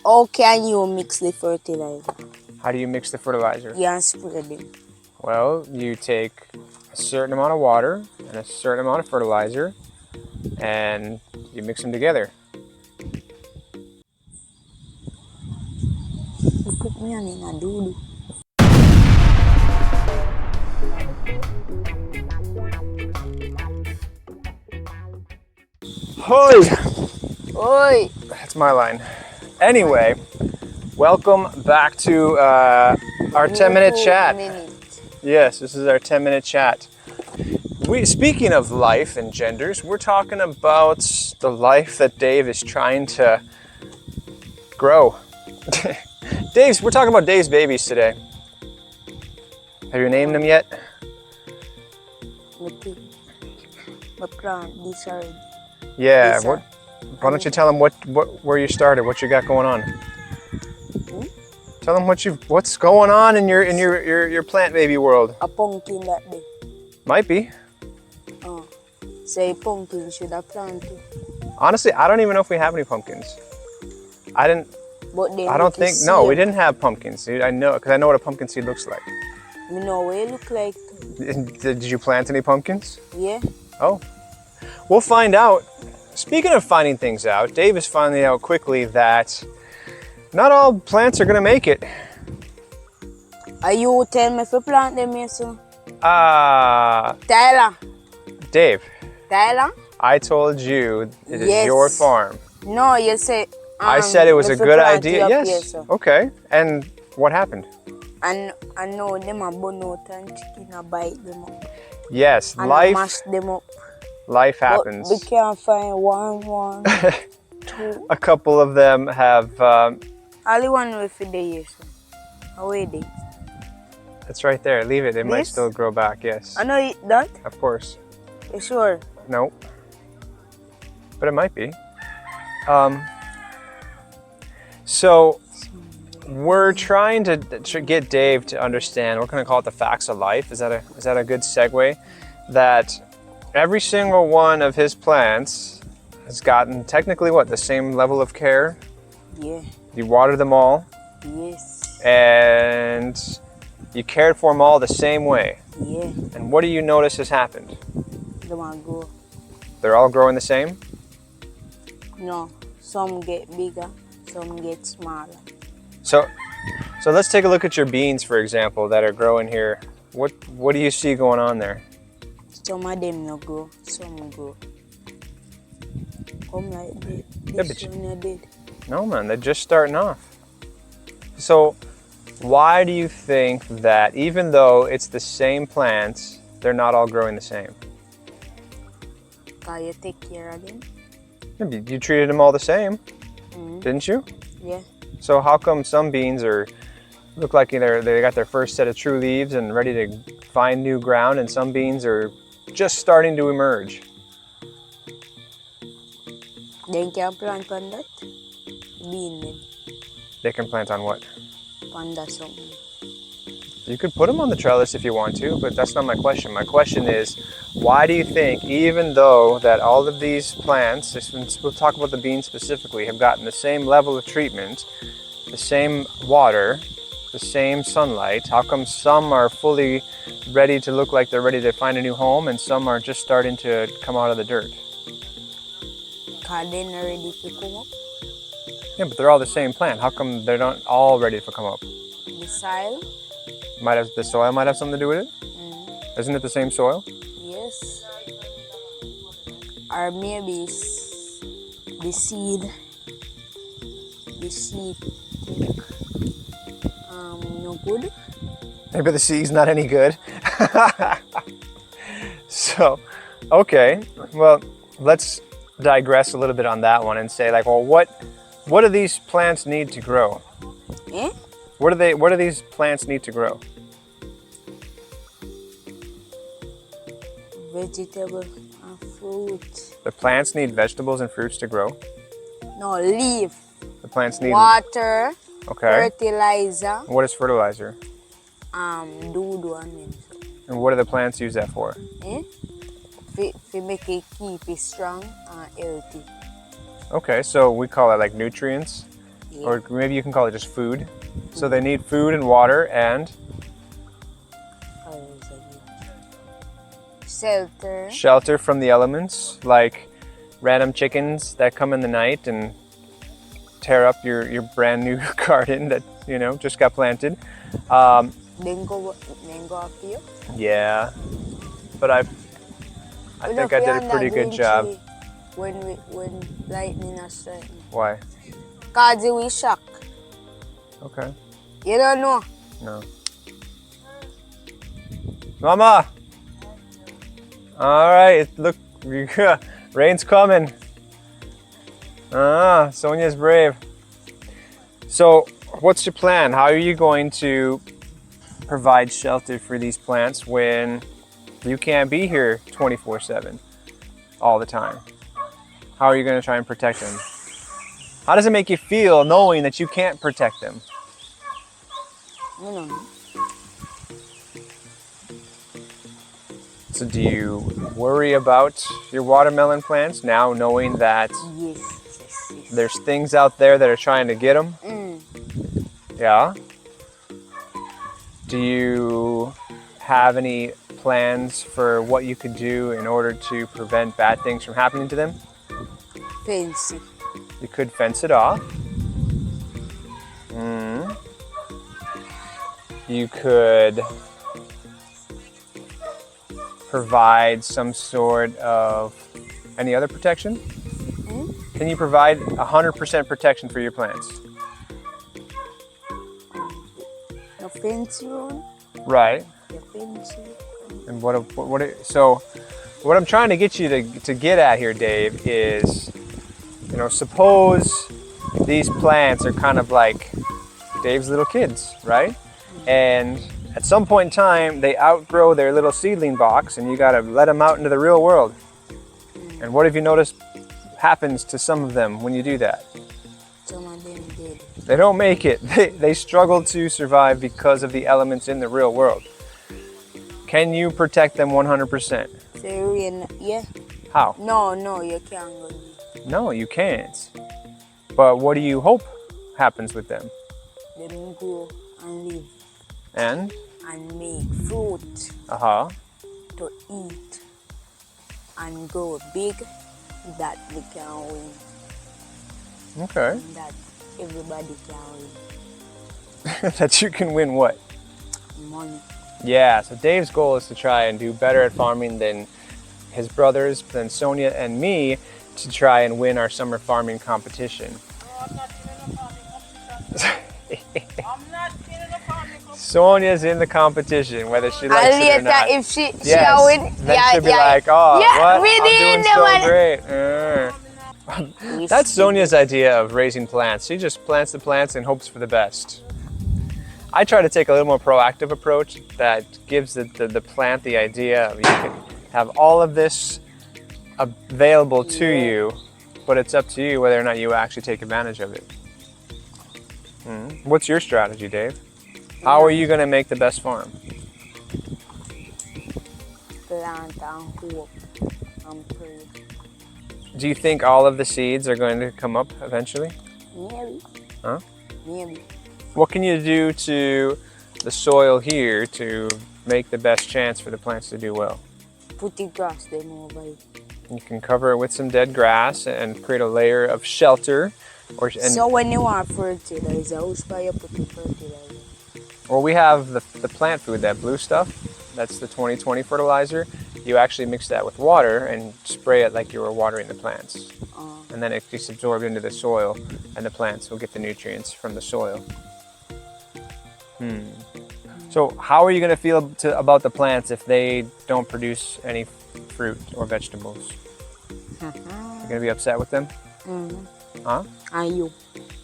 How can you mix the fertilizer? How do you mix the fertilizer? Yeah, spread it. Well, you take a certain amount of water and a certain amount of fertilizer and you mix them together. You put me on in a doodoo. Hoy! Oi! That's my line. Anyway, welcome back to our 10-minute chat. Yes, this is our 10-minute chat. Speaking of life and genders, we're talking about the life that Dave is trying to grow. We're talking about Dave's babies today. Have you named them yet? My plant, this already. Yeah. Why don't you tell them where you started, what you got going on? Tell them what's going on in your plant baby world. A pumpkin that day. Might be. Oh, say pumpkin should have planted. Honestly, I don't even know if we have any pumpkins. I don't think. No, we didn't have pumpkins. I know, because I know what a pumpkin seed looks like. You know what it look like. Did you plant any pumpkins? Yeah. Oh, we'll find out. Speaking of finding things out, Dave is finding out quickly that not all plants are gonna make it. Are you telling me if you plant them here, sir? Tyler. Dave. Tyler? I told you it is your farm. No, you said. I said it was a good idea. Yes. Here, okay. And what happened? And I know them are bun out and chicken are bite them up. Yes, and life. Mash them up. Life happens. But we can't find one, two. A couple of them have. Only one way for the year, so. How are they? It's right there. Leave it. They might still grow back. Yes. I know eat that. Of course. You sure? No. But it might be. So we're trying to get Dave to understand. We're going to call it the facts of life. Is that a good segue? That every single one of his plants has gotten technically the same level of care. Yeah. You water them all. Yes. And you cared for them all the same way. Yeah. And what do you notice has happened? They want to grow. They're all growing the same? No. Some get bigger, some get smaller. So let's take a look at your beans, for example, that are growing here. What do you see going on there? Some of them no grow, some grow. Come like that. Yeah, this one you did. No, man, they're just starting off. So why do you think that even though it's the same plants, they're not all growing the same? Because you take care of them. You treated them all the same, didn't you? Yeah. So how come some beans look like they got their first set of true leaves and ready to find new ground, and some beans are just starting to emerge? They can plant on that bean then. They can plant on what? Panda something. You could put them on the trellis if you want to, but that's not my question. My question is, why do you think, even though that all of these plants, we'll talk about the beans specifically, have gotten the same level of treatment, the same water, the same sunlight, how come some are fully ready to look like they're ready to find a new home and some are just starting to come out of the dirt? Because they're not ready to come up. Yeah, but they're all the same plant. How come they're not all ready to come up? The soil? The soil might have something to do with it? Isn't it the same soil? Yes. Or maybe it's the seed. No good. Maybe the seed's not any good. So, okay. Well, let's digress a little bit on that one and say, like, well, what do these plants need to grow? Eh? What do these plants need to grow? Vegetable and fruit. The plants need vegetables and fruits to grow? No, leaf. The plants need water. Okay. Fertilizer. What is fertilizer? Doodoo and them. And what do the plants use that for? To make it keep it strong and healthy. Okay, so we call it like nutrients? Yeah. Or maybe you can call it just food. So they need food and water and Shelter. shelter from the elements, like random chickens that come in the night and tear up your brand new garden that, you know, just got planted. Then go up here. Yeah, but I think I did a pretty good job. When lightning is striking. Why? Cause we shock. Okay. You don't know. No. Mama! All right, look, rain's coming. Sonia's brave. So, what's your plan? How are you going to provide shelter for these plants when you can't be here 24/7 all the time? How are you going to try and protect them? How does it make you feel knowing that you can't protect them? I don't know. So do you worry about your watermelon plants now knowing that Yes. there's things out there that are trying to get them? Yeah? Do you have any plans for what you could do in order to prevent bad things from happening to them? Fancy. You could fence it off. You could provide some sort of any other protection? Can you provide 100% protection for your plants? The fancy one. Right. The fancy. And so what I'm trying to get you to get at here, Dave, is, you know, suppose these plants are kind of like Dave's little kids, right? And at some point in time, they outgrow their little seedling box and you gotta let them out into the real world. And what have you noticed happens to some of them when you do that? Some of them did. They don't make it. They struggle to survive because of the elements in the real world. Can you protect them 100%? Yeah. How? No, you can't go. No, you can't. But what do you hope happens with them? They don't go and live And? and make fruit to eat and grow big that we can win. Okay. And that everybody can win. That you can win what? Money. Yeah, so Dave's goal is to try and do better at farming than his brothers, than Sonia and me, to try and win our summer farming competition. I'm not in a farming competition. I'm not in a farming competition. Sonia's in the competition, whether she likes And it or later, not. if she Yes. win, Then she'll be like, oh, what? we I'm didn't doing so know great. That's Sonia's idea of raising plants. She just plants the plants and hopes for the best. I try to take a little more proactive approach that gives the plant the idea of you can have all of this available to you, but it's up to you whether or not you actually take advantage of it. What's your strategy, Dave? How are you going to make the best farm? Plant and hope and pray. Do you think all of the seeds are going to come up eventually? Maybe. Huh? Maybe. What can you do to the soil here to make the best chance for the plants to do well? Put the grass them over it. You can cover it with some dead grass and create a layer of shelter. So when you want fertilizer, how should you put the fertilizer? Well, we have the plant food, that blue stuff. That's the 2020 fertilizer. You actually mix that with water and spray it like you were watering the plants. And then it gets absorbed into the soil and the plants will get the nutrients from the soil. So how are you going to feel about the plants if they don't produce any fruit or vegetables? You're going to be upset with them? Huh? And you?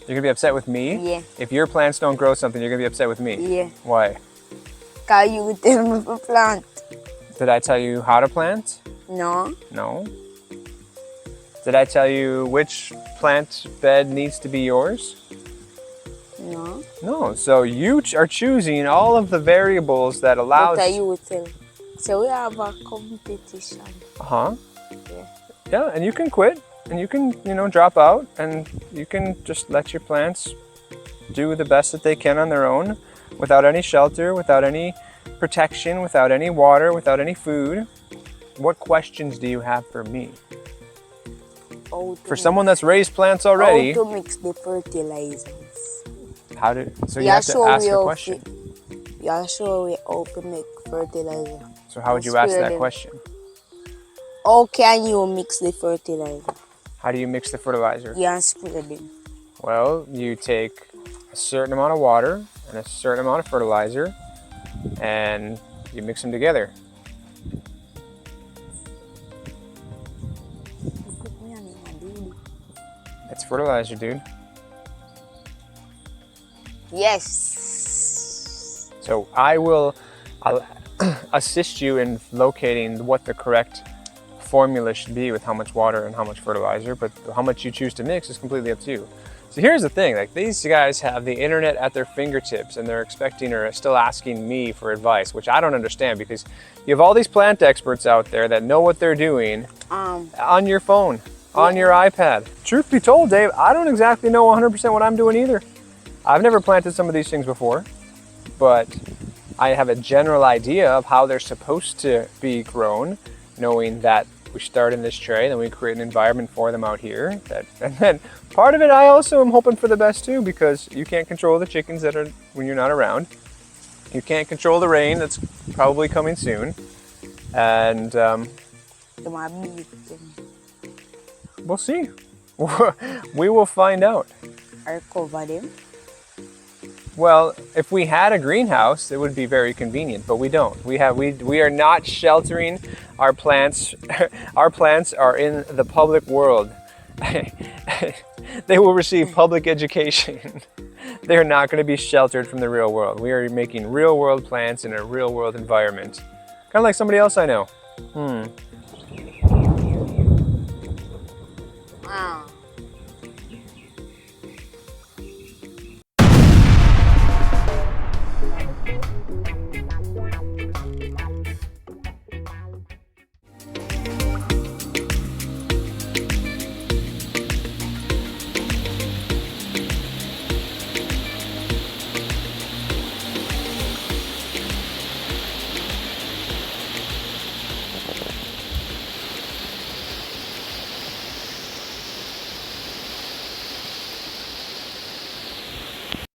You're going to be upset with me? Yeah. If your plants don't grow something, you're going to be upset with me? Yeah. Why? Because you tell me to plant. Did I tell you how to plant? No. No. Did I tell you which plant bed needs to be yours? No. No. So you are choosing all of the variables that allows... What are you tell? So we have a competition. Uh-huh. Yeah. Yeah, and you can quit. and you can, drop out, and you can just let your plants do the best that they can on their own, without any shelter, without any protection, without any water, without any food. What questions do you have for me? For someone that's raised plants already. How to mix the fertilizers. So you have to ask a question. Yeah, show me how to make fertilizer. So how would you ask that question? How can you mix the fertilizer? How do you mix the fertilizer? Yeah, spread them. Well, you take a certain amount of water and a certain amount of fertilizer, and you mix them together. It's fertilizer, dude. Yes. So I'll assist you in locating what the correct formula should be with how much water and how much fertilizer, but how much you choose to mix is completely up to you. So here's the thing, like, these guys have the internet at their fingertips, and they're expecting or still asking me for advice, which I don't understand, because you have all these plant experts out there that know what they're doing on your phone, on your iPad. Truth be told, Dave, I don't exactly know 100% what I'm doing either. I've never planted some of these things before, but I have a general idea of how they're supposed to be grown, knowing that we start in this tray, then we create an environment for them out here. And then part of it, I also am hoping for the best too, because you can't control the chickens that are when you're not around. You can't control the rain that's probably coming soon. And we'll see. We will find out. I cover them. Well, if we had a greenhouse, it would be very convenient, but we don't. We are not sheltering our plants. Our plants are in the public world. They will receive public education. They're not going to be sheltered from the real world. We are making real world plants in a real world environment. Kind of like somebody else I know.